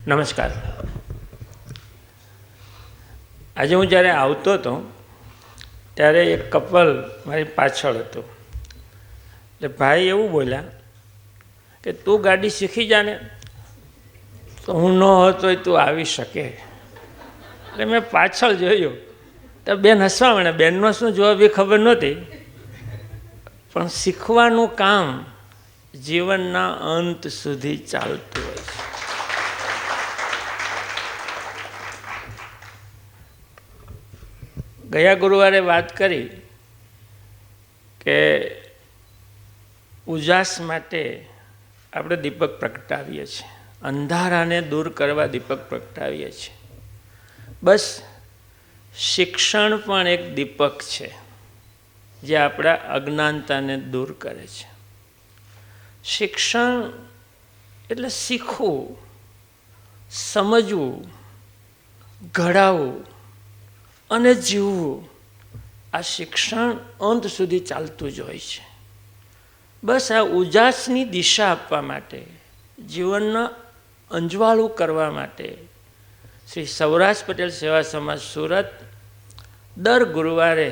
નમસ્કાર. આજે હું જ્યારે આવતો હતો ત્યારે એક કપલ મારી પાછળ હતું. એટલે ભાઈ એવું બોલ્યા કે તું ગાડી શીખી જાને, તો હું ન હોતો તું આવી શકે. એટલે મેં પાછળ જોયું તો બેન હસવા માંડ્યા. બેનનો શું જવાબ એ ખબર નહોતી, પણ શીખવાનું કામ જીવનના અંત સુધી ચાલતું હોય છે. ગયા ગુરુવારે વાત કરી કે ઉજાસ માટે આપણે દીપક પ્રગટાવીએ છીએ, અંધારાને દૂર કરવા દીપક પ્રગટાવીએ છીએ. બસ શિક્ષણ પણ એક દીપક છે જે આપણા અજ્ઞાનતાને દૂર કરે છે. શિક્ષણ એટલે શીખવું, સમજવું, ઘડાવવું અને જીવવું. આ શિક્ષણ અંત સુધી ચાલતું જ હોય છે. બસ આ ઉજાસની દિશા આપવા માટે, જીવનને અંજવાળું કરવા માટે શ્રી સૌરાષ્ટ્ર પટેલ સેવા સમાજ સુરત દર ગુરુવારે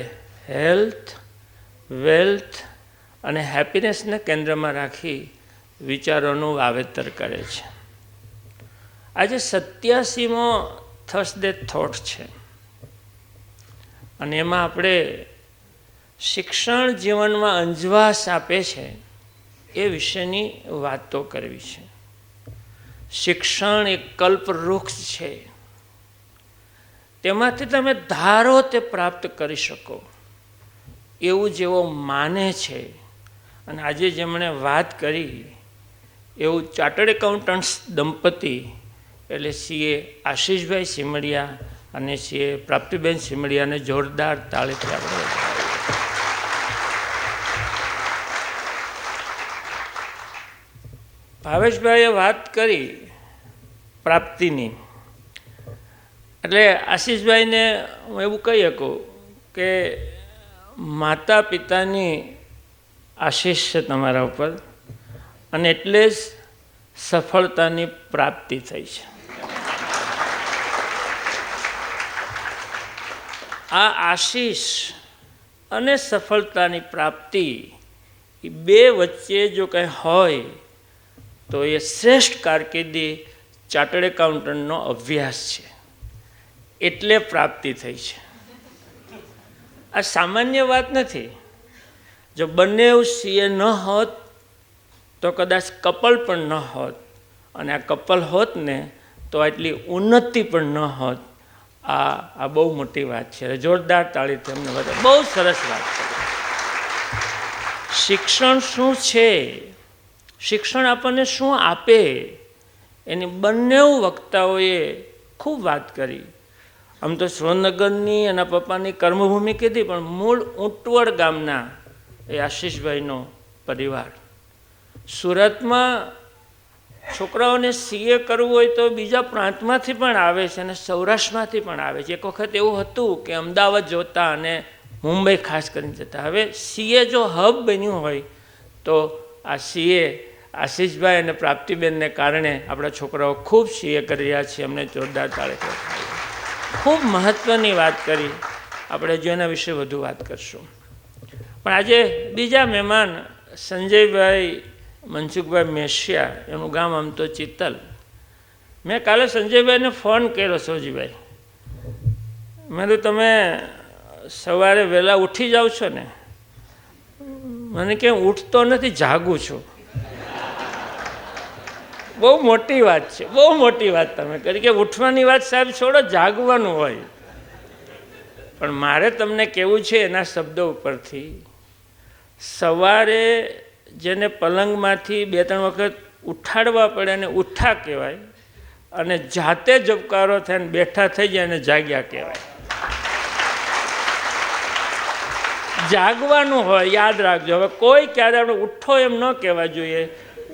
હેલ્થ, વેલ્થ અને હેપીનેસને કેન્દ્રમાં રાખી વિચારોનું વાવેતર કરે છે. આજે 87મો થર્સડે થોટ છે અને એમાં આપણે શિક્ષણ જીવનમાં અંજવાસ આપે છે એ વિશેની વાતો કરવી છે. શિક્ષણ એક કલ્પવૃક્ષ છે, તેમાંથી તમે ધારો તે પ્રાપ્ત કરી શકો એવું જેવો માને છે. અને આજે જેમણે વાત કરી એવું ચાર્ટર્ડ એકાઉન્ટન્ટ્સ દંપતી એટલે CA આશીષભાઈ સિમડિયા અને CA પ્રાપ્તિબેન સિમડિયાને જોરદાર તાળીથી આપણે. ભાવેશભાઈએ વાત કરી પ્રાપ્તિની, એટલે આશીષભાઈને હું એવું કહી શકું કે માતા પિતાની આશીષ છે તમારા ઉપર અને એટલે જ સફળતાની પ્રાપ્તિ થઈ છે. આ આશીષ અને સફળતાની પ્રાપ્તિ એ બે વચ્ચે જો કંઈ હોય તો એ શ્રેષ્ઠ કારકિર્દી ચાર્ટર્ડ એકાઉન્ટન્ટનો અભ્યાસ છે, એટલે પ્રાપ્તિ થઈ છે. આ સામાન્ય વાત નથી. જો બંને CA ન હોત તો કદાચ કપલ પણ ન હોત, અને આ કપલ હોત ને તો આટલી ઉન્નતિ પણ ન હોત. આ બહુ મોટી વાત છે. જોરદાર તાળીથી અમને બધા બહુ સરસ વાત છે. શિક્ષણ શું છે, શિક્ષણ આપણને શું આપે, એની બંને વક્તાઓએ ખૂબ વાત કરી. આમ તો સુરેન્દ્રનગરની એના પપ્પાની કર્મભૂમિ કીધી, પણ મૂળ ઊંટવડ ગામના એ આશીષભાઈનો પરિવાર. સુરતમાં છોકરાઓને CA કરવું હોય તો બીજા પ્રાંતમાંથી પણ આવે છે અને સૌરાષ્ટ્રમાંથી પણ આવે છે. એક વખત એવું હતું કે અમદાવાદ જોતા અને મુંબઈ ખાસ કરીને જતા. હવે CA જો હબ બન્યું હોય તો આ CA આશીષભાઈ અને પ્રાપ્તિબેનને કારણે આપણા છોકરાઓ ખૂબ CA કરી રહ્યા છે. અમને જોરદાર તાળીઓ. ખૂબ મહત્ત્વની વાત કરી. આપણે જો એના વિશે વધુ વાત કરશું. પણ આજે બીજા મહેમાન સંજયભાઈ મનસુખભાઈ મેશિયા, એનું ગામ આમ તો ચિત્તલ. મેં કાલે સંજયભાઈને ફોન કર્યો, સૌજીભાઈ, મેં તો તમે સવારે વહેલા ઉઠી જાઓ છો ને? મને કે ઉઠતો નથી, જાગું છું. બહુ મોટી વાત છે, બહુ મોટી વાત તમે કરી કે ઉઠવાની વાત સાહેબ છોડો, જાગવાનું હોય. પણ મારે તમને કહેવું છે એના શબ્દો ઉપરથી, સવારે જેને પલંગમાંથી 2-3 વખત ઉઠાડવા પડે અને ઉઠા કહેવાય, અને જાતે જબકારો થાય ને બેઠા થઈ જાય અને જાગ્યા કહેવાય. જાગવાનું હોય, યાદ રાખજો. હવે કોઈ ક્યારે આપણે ઉઠો એમ ન કહેવા જોઈએ.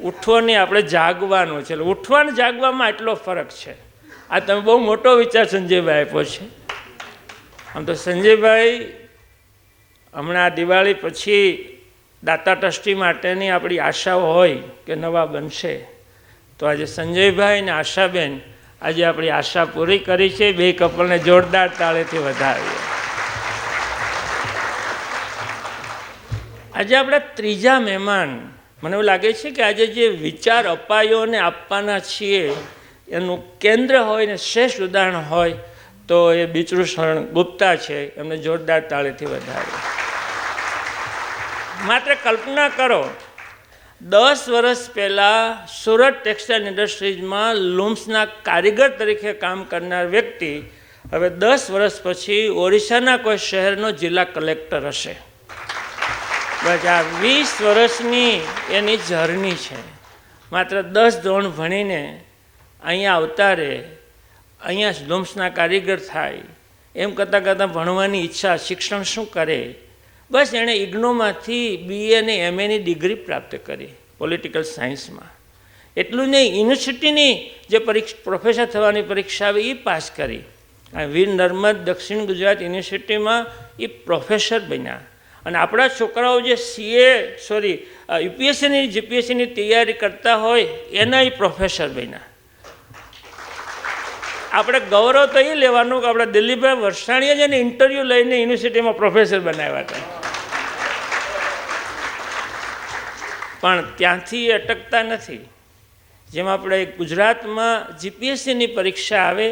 ઉઠવો નહીં, આપણે જાગવાનું છે. એટલે ઉઠવા ને જાગવામાં એટલો ફરક છે. આ તમે બહુ મોટો વિચાર સંજયભાઈ આપ્યો છે. આમ તો સંજયભાઈ હમણાં દિવાળી પછી દાતા ટ્રસ્ટી માટેની આપણી આશાઓ હોય કે નવા બનશે, તો આજે સંજયભાઈ અને આશાબેન આજે આપણી આશા પૂરી કરી છે. બે કપલને જોરદાર તાળીથી વધાવીએ. આજે આપણા ત્રીજા મહેમાન, મને એવું લાગે છે કે આજે જે વિચાર અપાયો અને આપવાના છીએ એનું કેન્દ્ર હોય ને શ્રેષ્ઠ ઉદાહરણ હોય તો એ બિચરુ શરણ ગુપ્તા છે. એમને જોરદાર તાળીથી વધાવીએ. માત્ર કલ્પના કરો, 10 વર્ષ પહેલાં સુરત ટેક્સટાઇલ ઇન્ડસ્ટ્રીઝમાં લૂમ્સના કારીગર તરીકે કામ કરનાર વ્યક્તિ હવે 10 વર્ષ પછી ઓરિસ્સાના કોઈ શહેરનો જિલ્લા કલેક્ટર હશે. બસ આ 20 વર્ષની એની જર્ની છે. માત્ર 10 ધોરણ ભણીને અહીંયા અવતારે, અહીંયા લૂમ્સના કારીગર થાય, એમ કરતાં કરતાં ભણવાની ઈચ્છા, શિક્ષણ શું કરે, બસ એણે ઇગ્નોમાંથી BA અને MAની ડિગ્રી પ્રાપ્ત કરી પોલિટિકલ સાયન્સમાં. એટલું નહીં, યુનિવર્સિટીની જે પ્રોફેસર થવાની પરીક્ષા આવી એ પાસ કરી. વીર નર્મદ દક્ષિણ ગુજરાત યુનિવર્સિટીમાં એ પ્રોફેસર બન્યા. અને આપણા છોકરાઓ જે UPSCની GPSCની તૈયારી કરતા હોય એના એ પ્રોફેસર બન્યા. આપણે ગૌરવ તો એ લેવાનું કે આપણા દિલીપભાઈ વરસાણીએ જ એને ઇન્ટરવ્યૂ લઈને યુનિવર્સિટીમાં પ્રોફેસર બનાવ્યા હતા. પણ ત્યાંથી અટકતા નથી. જેમ આપણે ગુજરાતમાં GPSCની પરીક્ષા આવે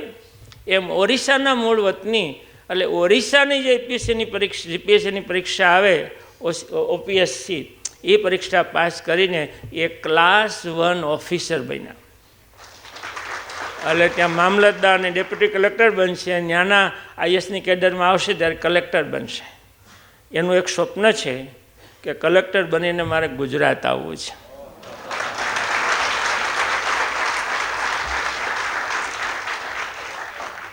એમ ઓરિસ્સાના મૂળ વતની એટલે ઓરિસ્સાની જે GPSCની પરીક્ષા આવે OPSC, એ પરીક્ષા પાસ કરીને એ ક્લાસ 1 ઓફિસર બન્યા. એટલે ત્યાં મામલતદાર અને ડેપ્યુટી કલેક્ટર બનશે. ત્યાંના IASની કેડરમાં આવશે ત્યારે કલેક્ટર બનશે. એનું એક સ્વપ્ન છે કે કલેક્ટર બનીને મારે ગુજરાત આવવું છે.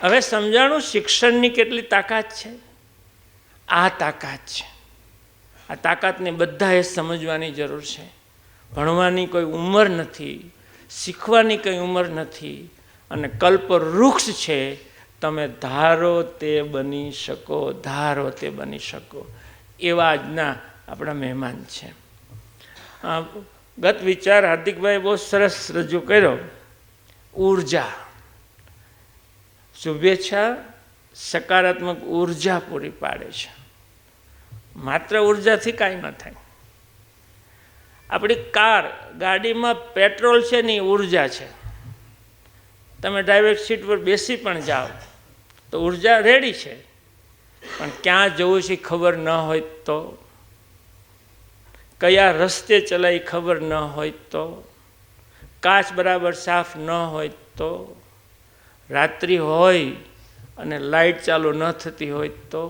હવે સમજાણું શિક્ષણની કેટલી તાકાત છે. આ તાકાત છે. આ તાકાતને બધાએ સમજવાની જરૂર છે. ભણવાની કોઈ ઉંમર નથી, શીખવાની કંઈ ઉંમર નથી, અને કલ્પવૃક્ષ છે. તમે ધારો તે બની શકો, ધારો તે બની શકો. એવા આજના આપણા મહેમાન છે. ગત વિચાર હાર્દિકભાઈ બહુ સરસ રજૂ કર્યો. ઉર્જા, શુભેચ્છા સકારાત્મક ઉર્જા પૂરી પાડે છે. માત્ર ઉર્જાથી કાંઈ ન થાય. આપણી ગાડીમાં પેટ્રોલ છે ને એ ઉર્જા છે. તમે ડ્રાઈવર સીટ પર બેસી પણ જાઓ તો ઉર્જા રેડી છે, પણ ક્યાં જવું છે ખબર ન હોય તો, કયા રસ્તે ચલાવી ખબર ન હોય તો, કાચ બરાબર સાફ ન હોય તો, રાત્રિ હોય અને લાઇટ ચાલુ ન થતી હોય તો,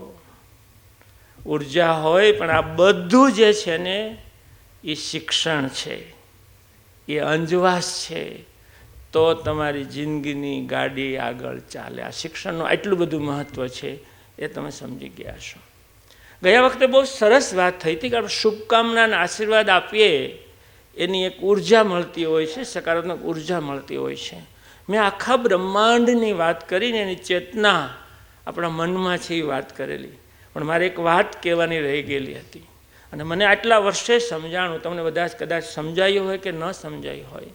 ઉર્જા હોય પણ આ બધું જે છે ને એ શિક્ષણ છે, એ અંજવાસ છે. તો તમારી જિંદગીની ગાડી આગળ ચાલે. આ શિક્ષણનું આટલું બધું મહત્ત્વ છે એ તમે સમજી ગયા છો. ગયા વખતે બહુ સરસ વાત થઈ હતી કે આપણે શુભકામના અને આશીર્વાદ આપીએ એની એક ઉર્જા મળતી હોય છે, સકારાત્મક ઉર્જા મળતી હોય છે. મેં આખા બ્રહ્માંડની વાત કરીને એની ચેતના આપણા મનમાં છે એ વાત કરેલી, પણ મારે એક વાત કહેવાની રહી ગયેલી હતી અને મને આટલા વર્ષે સમજાણું. તમને બધા કદાચ સમજાયું હોય કે ન સમજાયું હોય.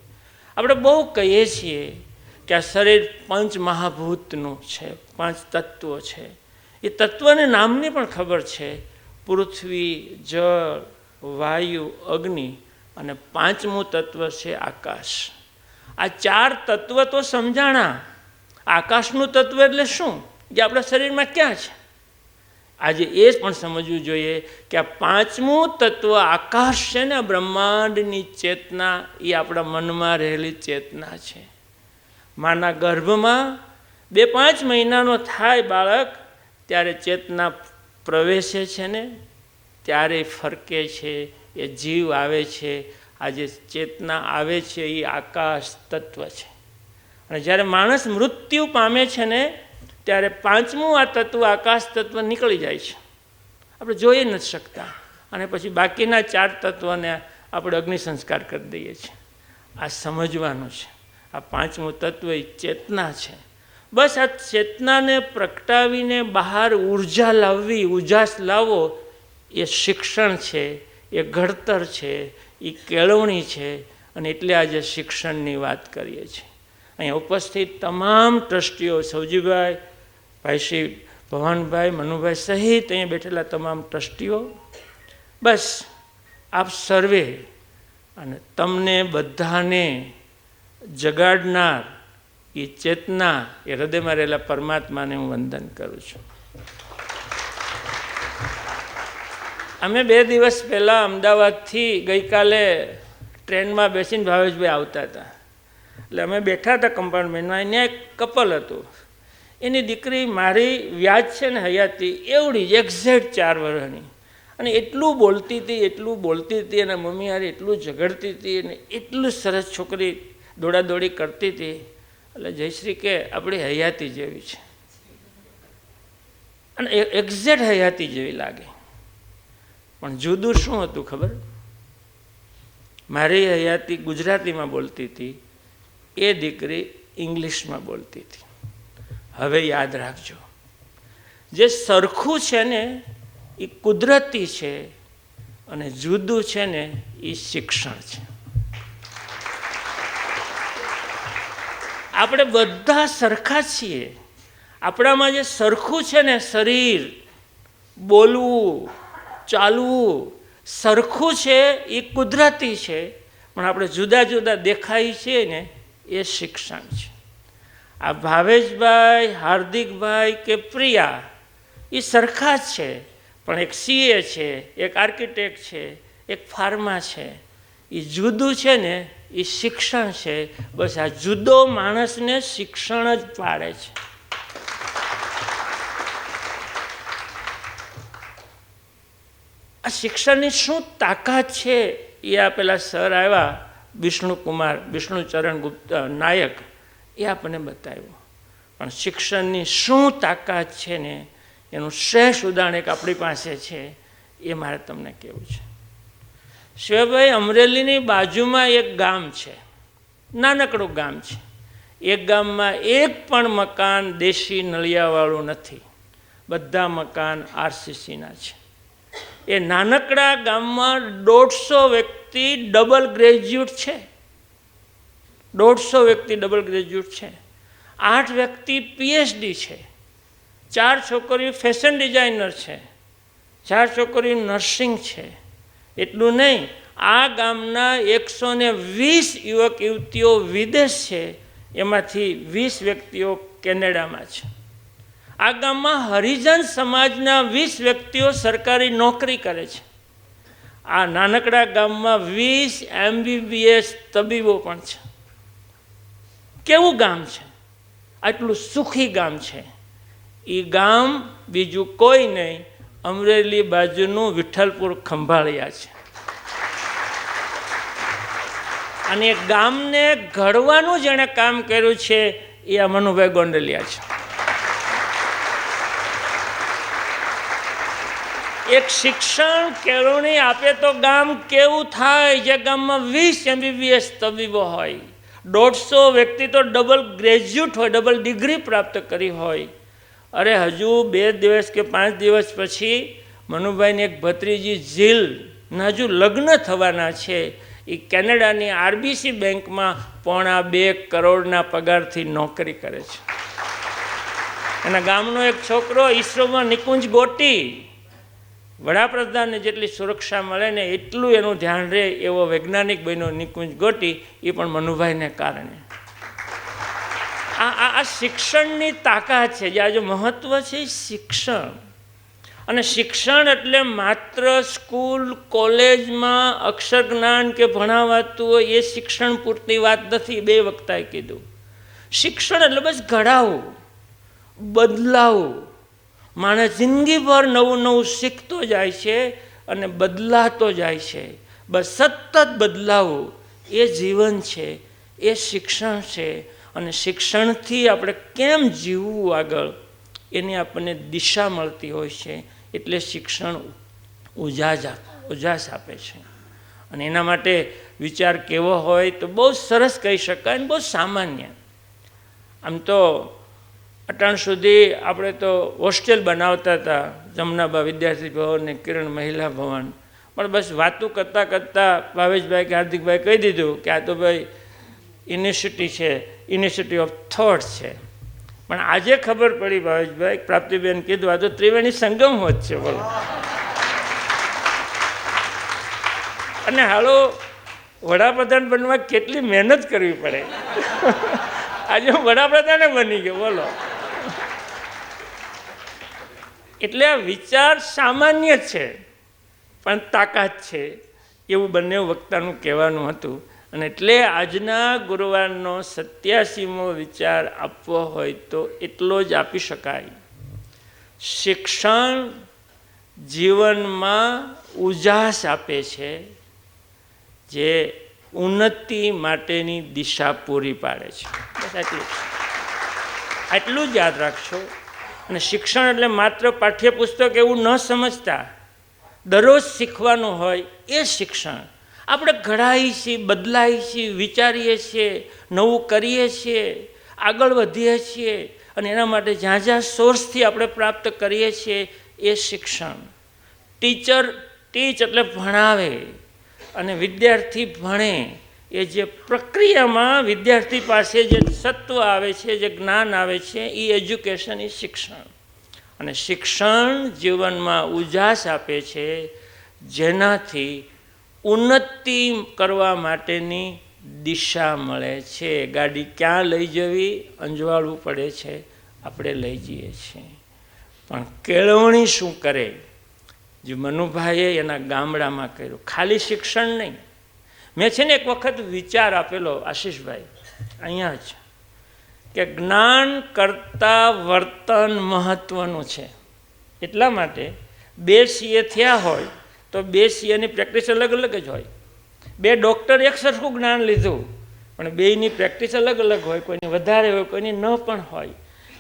આપણે બહુ કહીએ છીએ કે આ શરીર 5 મહાભૂતનું છે, 5 તત્વો છે. એ તત્વને નામની પણ ખબર છે: પૃથ્વી, જળ, વાયુ, અગ્નિ, અને 5મું તત્વ છે આકાશ. આ 4 તત્વ તો સમજાણા. આકાશનું તત્વ એટલે શું, જે આપણા શરીરમાં ક્યાં છે? આજે એ પણ સમજવું જોઈએ કે આ 5મું તત્વ આકાશ છે ને, બ્રહ્માંડની ચેતના, એ આપણા મનમાં રહેલી ચેતના છે. માના ગર્ભમાં 2-5 મહિનાનો થાય બાળક ત્યારે ચેતના પ્રવેશે છે ને, ત્યારે ફરકે છે, એ જીવ આવે છે. આ જે ચેતના આવે છે એ આકાશ તત્વ છે. અને જ્યારે માણસ મૃત્યુ પામે છે ને ત્યારે 5મું આ તત્વ આકાશ તત્વ નીકળી જાય છે, આપણે જોઈ નથી શકતા. અને પછી બાકીના 4 તત્વને આપણે અગ્નિ સંસ્કાર કરી દઈએ છીએ. આ સમજવાનું છે. આ 5મું તત્વ એ ચેતના છે. બસ આ ચેતનાને પ્રગટાવીને બહાર ઉર્જા લાવવી, ઉજાસ લાવવો, એ શિક્ષણ છે, એ ઘડતર છે, એ કેળવણી છે. અને એટલે આજે શિક્ષણની વાત કરીએ છીએ. અહીંયા ઉપસ્થિત તમામ ટ્રસ્ટીઓ, સૌજીભાઈ, ભાઈ શ્રી ભવાનભાઈ, મનુભાઈ સહિત અહીંયા બેઠેલા તમામ ટ્રસ્ટીઓ, બસ આપ સર્વે અને તમને બધાને જગાડનાર એ ચેતના, એ હૃદયમાં રહેલા પરમાત્માને હું વંદન કરું છું. અમે 2 દિવસ પહેલાં અમદાવાદથી ગઈકાલે ટ્રેનમાં બેસીને ભાવેશભાઈ આવતા હતા. એટલે અમે બેઠા હતા કમ્પાર્ટમેન્ટમાં. અહીંયા એક કપલ હતું. એની દીકરી મારી વ્યાજ છે ને હયાતી એવડી જ, એક્ઝેક્ટ 4 વર્ષની, અને એટલું બોલતી હતી, એના મમ્મી યાર એટલું ઝઘડતી હતી, અને એટલું સરસ છોકરી દોડાદોડી કરતી હતી. એટલે જયશ્રી કે આપણી હયાતી જેવી છે, અને એક્ઝેક્ટ હયાતી જેવી લાગે. પણ જુદું શું હતું ખબર? મારી હયાતી ગુજરાતીમાં બોલતી હતી, એ દીકરી ઇંગ્લિશમાં બોલતી હતી. હવે યાદ રાખજો, જે સરખું છે ને એ કુદરતી છે, અને જુદું છે ને એ શિક્ષણ છે. આપણે બધા સરખા છીએ. આપણામાં જે સરખું છે ને, શરીર, બોલવું, ચાલવું સરખું છે એ કુદરતી છે, પણ આપણે જુદા જુદા દેખાય છે ને એ શિક્ષણ છે. આ ભાવેશભાઈ, હાર્દિકભાઈ કે પ્રિયા એ સરખા જ છે, પણ એક CA છે, એક આર્કિટેક્ટ છે, એક ફાર્મા છે. એ જુદું છે ને એ શિક્ષણ છે. બસ આ જુદો માણસને શિક્ષણ જ પાડે છે. આ શિક્ષણની શું તાકાત છે એ આ પેલા સર આવ્યા, વિષ્ણુચરણ ગુપ્તા નાયક, એ આપણને બતાવ્યું. પણ શિક્ષણની શું તાકાત છે ને એનું શ્રેષ્ઠ ઉદાહરણ એક આપણી પાસે છે, એ મારે તમને કહેવું છે. શિવભાઈ, અમરેલીની બાજુમાં એક ગામ છે, નાનકડું ગામ છે. એક ગામમાં એક પણ મકાન દેશી નળિયાવાળું નથી, બધા મકાન RCCના છે. એ નાનકડા ગામમાં 150 વ્યક્તિ ડબલ ગ્રેજ્યુએટ છે. 150 વ્યક્તિ ડબલ ગ્રેજ્યુએટ છે. 8 વ્યક્તિ PhD છે. 4 છોકરીઓ ફેશન ડિઝાઇનર છે. 4 છોકરીઓ નર્સિંગ છે. એટલું નહીં, આ ગામના 120 યુવક યુવતીઓ વિદેશ છે, એમાંથી 20 વ્યક્તિઓ કેનેડામાં છે. આ ગામમાં હરિજન સમાજના 20 વ્યક્તિઓ સરકારી નોકરી કરે છે. આ નાનકડા ગામમાં 20 MBBS તબીબો પણ છે. કેવું ગામ છે? આટલું સુખી ગામ છે. એ ગામ બીજું કોઈ નહીં, અમરેલી બાજુનું વિઠ્ઠલપુર ખંભાળિયા છે. અને એ ગામને ઘડવાનું જેણે કામ કર્યું છે એ આ મનુભાઈ ગોંડલિયા છે. એક શિક્ષણ કેળવણી આપે તો ગામ કેવું થાય? જે ગામમાં 20 MBBS તબીબો હોય, 150 વ્યક્તિ તો ડબલ ગ્રેજ્યુએટ હોય, ડબલ ડિગ્રી પ્રાપ્ત કરી હોય. અરે હજુ 2 દિવસ કે 5 દિવસ પછી મનુભાઈની એક ભત્રીજી ઝીલના હજુ લગ્ન થવાના છે. એ કેનેડાની RBC બેંકમાં 1.25 કરોડના પગારથી નોકરી કરે છે. એના ગામનો એક છોકરો ઈસરોમાં નિકુંજ ગોટી, વડાપ્રધાનને જેટલી સુરક્ષા મળે ને એટલું એનું ધ્યાન રહે એવો વૈજ્ઞાનિક બન્યો નિકુંજ ગોટી, એ પણ મનુભાઈને કારણે. આ શિક્ષણની તાકાત છે. જે આજે મહત્વ છે એ શિક્ષણ. અને શિક્ષણ એટલે માત્ર સ્કૂલ કોલેજમાં અક્ષર જ્ઞાન કે ભણાવાતું હોય એ શિક્ષણ પૂરતી વાત નથી. 2 વક્તાએ કીધું, શિક્ષણ એટલે બસ ઘડાવું, બદલાવું. માણસ જિંદગીભર નવું નવું શીખતો જાય છે અને બદલાતો જાય છે. બસ સતત બદલાવું એ જીવન છે, એ શિક્ષણ છે. અને શિક્ષણથી આપણે કેમ જીવવું આગળ એની આપણને દિશા મળતી હોય છે. એટલે શિક્ષણ ઉજાસ આપે છે. અને એના માટે વિચાર કેવો હોય તો બહુ સરસ કહી શકાય ને બહુ સામાન્ય. આમ તો અટાણ સુધી આપણે તો હોસ્ટેલ બનાવતા હતા, જમનાબા વિદ્યાર્થી ભવન ને કિરણ મહિલા ભવન. પણ બસ વાતું કરતાં કરતાં ભાવેશભાઈ કે હાર્દિકભાઈ કહી દીધું કે આ તો ભાઈ યુનિવર્સિટી છે, યુનિવર્સિટી ઓફ થોટ્સ છે. પણ આજે ખબર પડી ભાવેશભાઈ, પ્રાપ્તિબેન કીધું આ તો ત્રિવેણી સંગમ હોત છે. બોલો. અને હાલો વડાપ્રધાન બનવા કેટલી મહેનત કરવી પડે. આજે હું વડાપ્રધાને બની ગયો. બોલો. એટલે આ વિચાર સામાન્ય છે પણ તાકાત છે, એવું બંને વક્તાનું કહેવાનું હતું. અને એટલે આજના ગુરુવારનો 87મો વિચાર આપવો હોય તો એટલો જ આપી શકાય. શિક્ષણ જીવનમાં ઉજાસ આપે છે, જે ઉન્નતિ માટેની દિશા પૂરી પાડે છે. બસ આટલું જ યાદ રાખશો. અને શિક્ષણ એટલે માત્ર પાઠ્યપુસ્તક એવું ન સમજતા, દરરોજ શીખવાનું હોય એ શિક્ષણ. આપણે ઘડાઈએ છીએ, બદલાઈએ છીએ, વિચારીએ છીએ, નવું કરીએ છીએ, આગળ વધીએ છીએ, અને એના માટે જ્યાં જ્યાં સોર્સથી આપણે પ્રાપ્ત કરીએ છીએ એ શિક્ષણ. ટીચ એટલે ભણાવે, અને વિદ્યાર્થી ભણે. એ જે પ્રક્રિયામાં વિદ્યાર્થી પાસે જે સત્વ આવે છે, જે જ્ઞાન આવે છે, એ એજ્યુકેશન, એ શિક્ષણ. અને શિક્ષણ જીવનમાં ઉજાસ આપે છે, જેનાથી ઉન્નતિ કરવા માટેની દિશા મળે છે. ગાડી ક્યાં લઈ જવી અંજવાળવું પડે છે, આપણે લઈ જઈએ છીએ. પણ કેળવણી શું કરે? જે મનુભાઈએ એના ગામડામાં કર્યું. ખાલી શિક્ષણ નહીં. મેં છે ને એક વખત વિચાર આપેલો આશીષભાઈ અહીંયા જ, કે જ્ઞાન કરતાં વર્તન મહત્ત્વનું છે. એટલા માટે 2 CA થયા હોય તો 2 CAની પ્રેક્ટિસ અલગ અલગ જ હોય. 2 ડૉક્ટર એક સરખું જ્ઞાન લીધું પણ બેયની પ્રેક્ટિસ અલગ અલગ હોય, કોઈની વધારે હોય, કોઈની ન પણ હોય.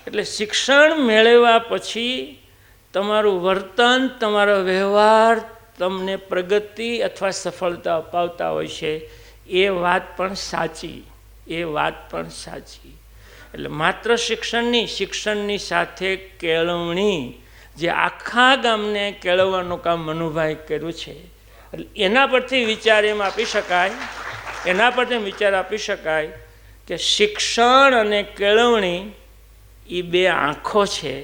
એટલે શિક્ષણ મેળવ્યા પછી તમારું વર્તન, તમારો વ્યવહાર તમને પ્રગતિ અથવા સફળતા અપાવતા હોય છે. એ વાત પણ સાચી, એ વાત પણ સાચી. એટલે માત્ર શિક્ષણની સાથે કેળવણી, જે આખા ગામને કેળવવાનું કામ મનુભાઈ કર્યું છે. એટલે એના પરથી વિચાર એમ આપી શકાય, કે શિક્ષણ અને કેળવણી એ 2 આંખો છે,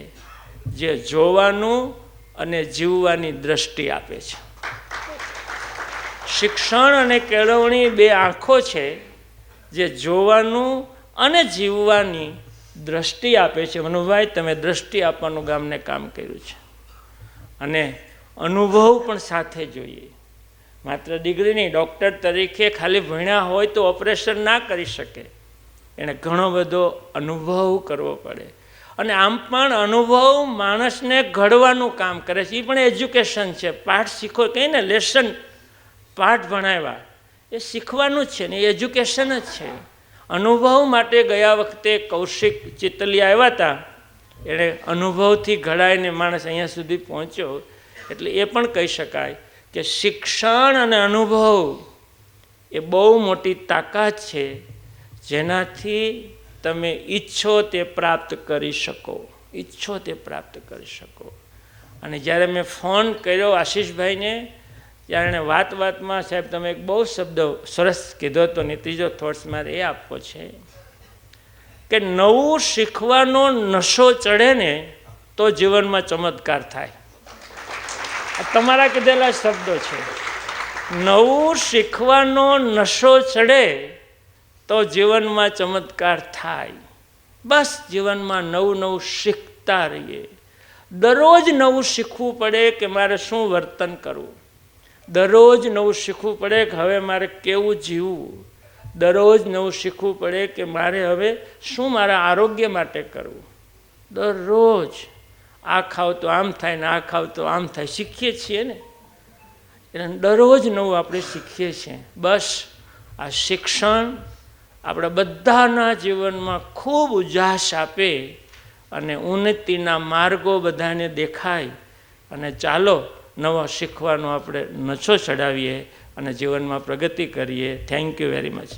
જે જોવાનું અને જીવવાની દ્રષ્ટિ આપે છે. શિક્ષણ અને કેળવણી 2 આંખો છે, જે જોવાનું અને જીવવાની દ્રષ્ટિ આપે છે. મનુભાઈ, તમે દ્રષ્ટિ આપવાનું ગામને કામ કર્યું છે. અને અનુભવ પણ સાથે જોઈએ. માત્ર ડિગ્રી નહીં, ડૉક્ટર તરીકે ખાલી ભણ્યા હોય તો ઓપરેશન ના કરી શકે. એણે ઘણો બધો અનુભવ કરવો પડે. અને આમ પણ અનુભવ માણસને ઘડવાનું કામ કરે છે. એ પણ એજ્યુકેશન છે. પાઠ શીખો, કંઈ ને લેસન, પાઠ ભણાવ્યા, એ શીખવાનું જ છે ને, એ એજ્યુકેશન જ છે. અનુભવ માટે ગયા વખતે કૌશિક ચિતલિયા આવ્યા હતા. એણે અનુભવથી ઘડાઈને માણસ અહીંયા સુધી પહોંચ્યો. એટલે એ પણ કહી શકાય કે શિક્ષણ અને અનુભવ એ બહુ મોટી તાકાત છે, જેનાથી તમે ઈચ્છો તે પ્રાપ્ત કરી શકો. અને જ્યારે મેં ફોન કર્યો આશીષભાઈને, ત્યારે એણે વાતમાં સાહેબ તમે એક બહુ શબ્દ સરસ કીધો હતો ને, ત્રીજો થોટ્સ મારે એ આપવો છે કે નવું શીખવાનો નશો ચડે ને તો જીવનમાં ચમત્કાર થાય. આ તમારા કીધેલા શબ્દો છે. નવું શીખવાનો નશો ચડે તો જીવનમાં ચમત્કાર થાય. બસ જીવનમાં નવું શીખતા રહીએ. દરરોજ નવું શીખવું પડે કે મારે શું વર્તન કરવું. દરરોજ નવું શીખવું પડે કે હવે મારે કેવું જીવવું. દરરોજ નવું શીખવું પડે કે મારે હવે શું મારા આરોગ્ય માટે કરવું. દરરોજ આ ખાવ તો આમ થાય ને આ ખાવ તો આમ થાય, શીખીએ છીએ ને. એટલે દરરોજ નવું આપણે શીખીએ છીએ. બસ આ શિક્ષણ આપણા બધાના જીવનમાં ખૂબ ઉજાસ આપે અને ઉન્નતિના માર્ગો બધાને દેખાય. અને ચાલો નવા શીખવાનો આપણે નશો ચડાવીએ અને જીવનમાં પ્રગતિ કરીએ. Thank you very much.